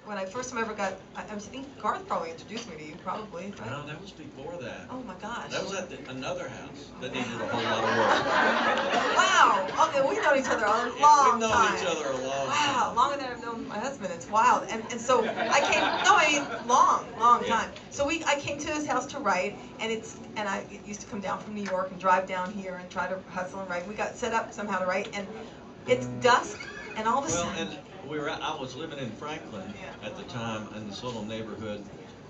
when I first time ever got, I think Garth probably introduced me to you, probably, right? No, that was before that. Oh my gosh. That was at another house that needed a whole lot of work. Wow. Okay, we've known each other a long We've known time. each other a long Wow, time. longer than I've known my husband. It's wild. And so I came. No, I mean long time. So I came to his house to write, and I used to come down from New York and drive down here and try to hustle and write. We got set up somehow to write, and it's dusk, and all of a sudden. And I was living in Franklin at the time in this little neighborhood,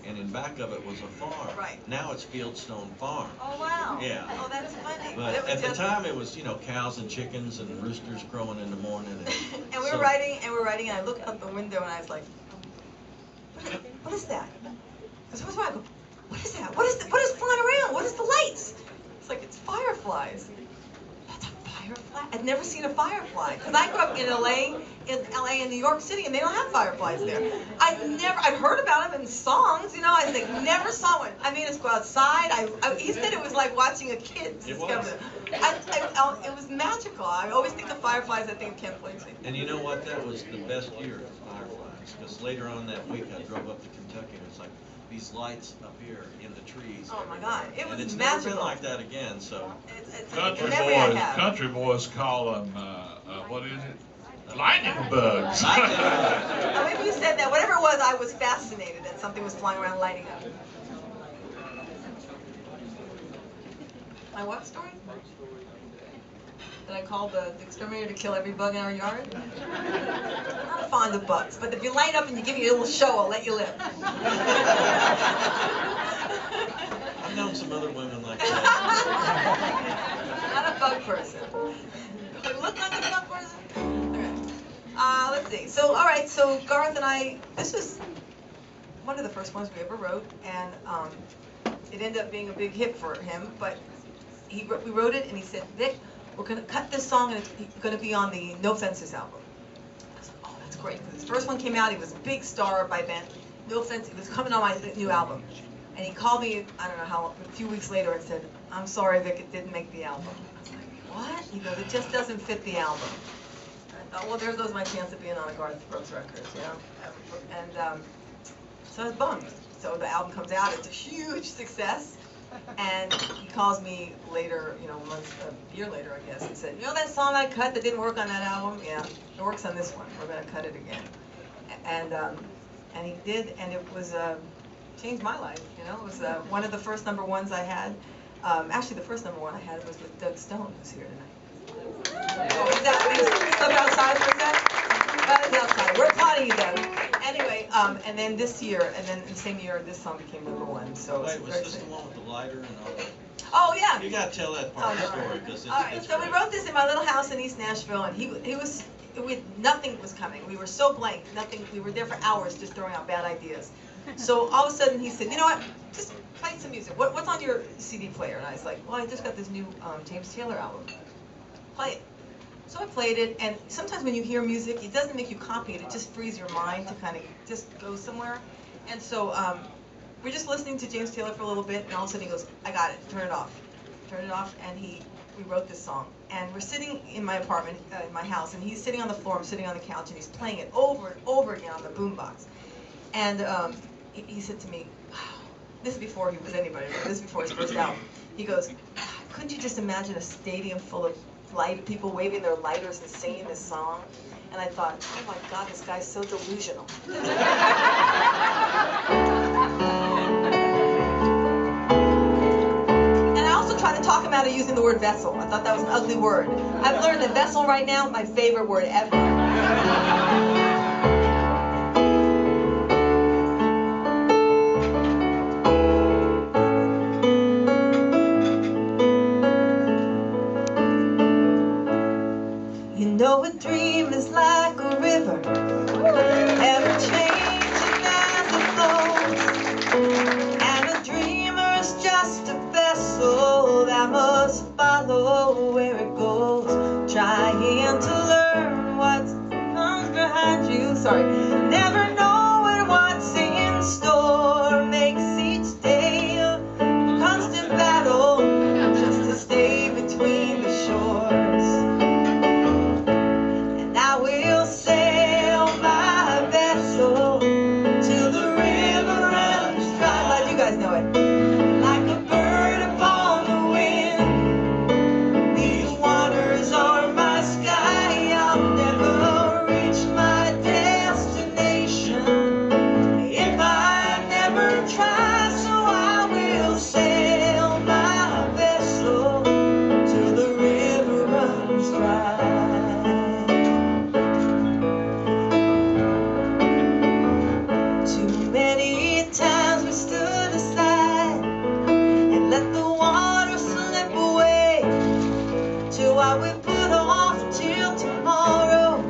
and in back of it was a farm. Right. Now it's Fieldstone Farm. Oh wow. Yeah. Oh, that's funny. But at the time it was, cows and chickens and roosters crowing in the morning. And we were writing, and I looked out the window, and I was like, what is that? Because what's wrong? I go, what is that? What is flying around? What is the lights? It's like, it's fireflies. That's a firefly? I'd never seen a firefly. Because I grew up in LA and New York City, and they don't have fireflies there. I'd heard about them in songs, I was like, never saw one. I made us go outside. He said it was like watching a kid discover it. It was magical. I always think of fireflies, I think of Ken Flansey. And you know what? That was the best year of fireflies. Because later on that week I drove up to Kentucky, and it's like these lights up here in the trees. Oh my God, it was and it's magical. never been like that again. So It's country boys call them what is it? Lightning bugs. Maybe you said that. Whatever it was, I was fascinated that something was flying around lighting up. My what story? That I called the exterminator to kill every bug in our yard? I'm not fond of bugs, but if you light up and you give me a little show, I'll let you live. I've known some other women like that. Not a bug person. Do I look like a bug person? Okay. Let's see. So, all right. So Garth and I. This was one of the first ones we ever wrote, and it ended up being a big hit for him. But we wrote it, and he said, "Vic, we're going to cut this song, and it's going to be on the No Fences album." I was like, "Oh, that's great." Because his first one came out, he was a big star by then. No Fences, he was coming on my new album. And he called me, I don't know how, a few weeks later and said, "I'm sorry, Vic, it didn't make the album." I was like, "What?" He goes, "It just doesn't fit the album." I thought, well, there goes my chance of being on a Garth Brooks record, And so I was bummed. So the album comes out, it's a huge success. And he calls me later, a year later, I guess, and said, "You know that song I cut that didn't work on that album? Yeah, it works on this one. We're going to cut it again." And he did, and it was changed my life. It was one of the first number ones I had. Actually, the first number one I had was with Doug Stone, who's here tonight. Is that step outside for a sec? Well, it's outside. We're applauding you, Doug. Anyway, and then this year, and then the same year, this song became number one. So wait, was this the one with the lighter and all that? Oh yeah. You got to tell that part of the story because it's. All right, so we wrote this in my little house in East Nashville, and nothing was coming. We were so blank, nothing. We were there for hours just throwing out bad ideas. So all of a sudden he said, "You know what? Just play some music. What's on your CD player?" And I was like, "Well, I just got this new James Taylor album. Play it." So I played it, and sometimes when you hear music, it doesn't make you copy it. It just frees your mind to kind of just go somewhere. And so we're just listening to James Taylor for a little bit, and all of a sudden he goes, "I got it. Turn it off." Turn it off, and we wrote this song. And we're sitting in my apartment, in my house, and he's sitting on the floor, I'm sitting on the couch, and he's playing it over and over again on the boombox. And he said to me, this is before he was anybody, this is before his first album. He goes, "Couldn't you just imagine a stadium full of people waving their lighters and singing this song?" And I thought, oh my God, this guy's so delusional. And I also tried to talk him out of using the word vessel. I thought that was an ugly word. I've learned that vessel right now, my favorite word ever. A dream is like a river, ever changing as it flows. And a dreamer is just a vessel that must follow where it goes, trying to learn what comes behind guys know it. Like a bird upon the wind, these waters are my sky. I'll never reach my destination if I never try. So I will sail my vessel till the river runs dry. Too many times we stood aside and let the water slip away till what we put off till tomorrow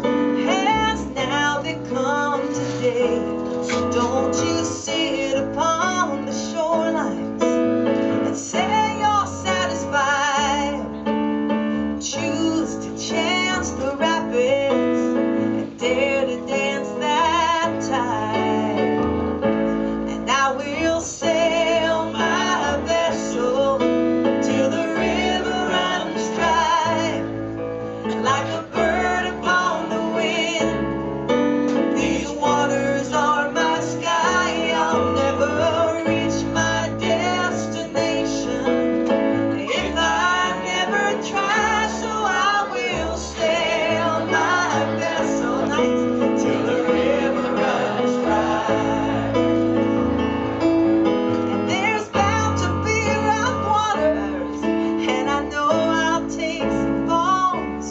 has now become today. So don't you sit upon the shorelines and say you're satisfied. Choose to chance the rapids and dare to dance that tide. And I will sail my vessel till the river runs dry. Like a bird upon the wind, these waters are my sky. I'll never reach my destination if I never try. So I will sail my vessel nights till the river runs dry. And there's bound to be rough waters, and I know I'll take some falls,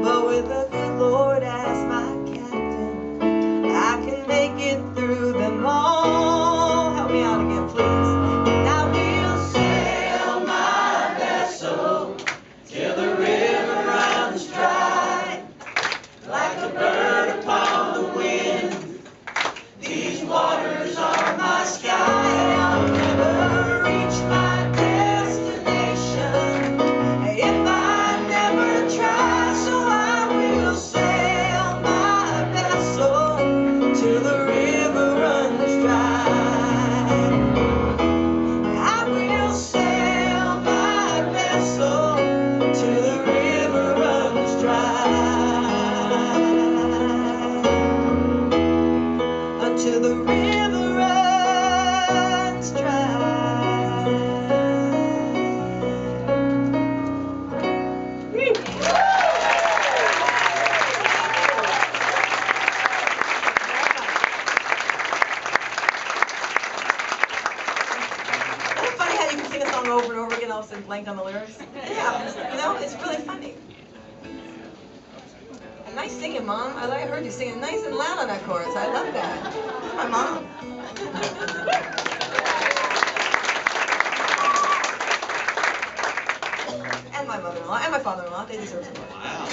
but with the good Lord as my captain, I can make it through them all. Help me out again, please. And I will sail my vessel till the river runs dry. Like a bird upon the wind, these waters are my sky. I'll never reach my destination if I never try. So I will sail my vessel till the river runs dry. I will sail my vessel till the river runs dry. Until the river runs dry. Isn't it funny how you can sing a song over and over again, all of a sudden blank on the lyrics? It happens, you know, it's really funny. And nice singing, Mom. I heard you singing nice and loud on that chorus. I love that. My mom. And my mother-in-law and my father-in-law. They deserve some more. Wow.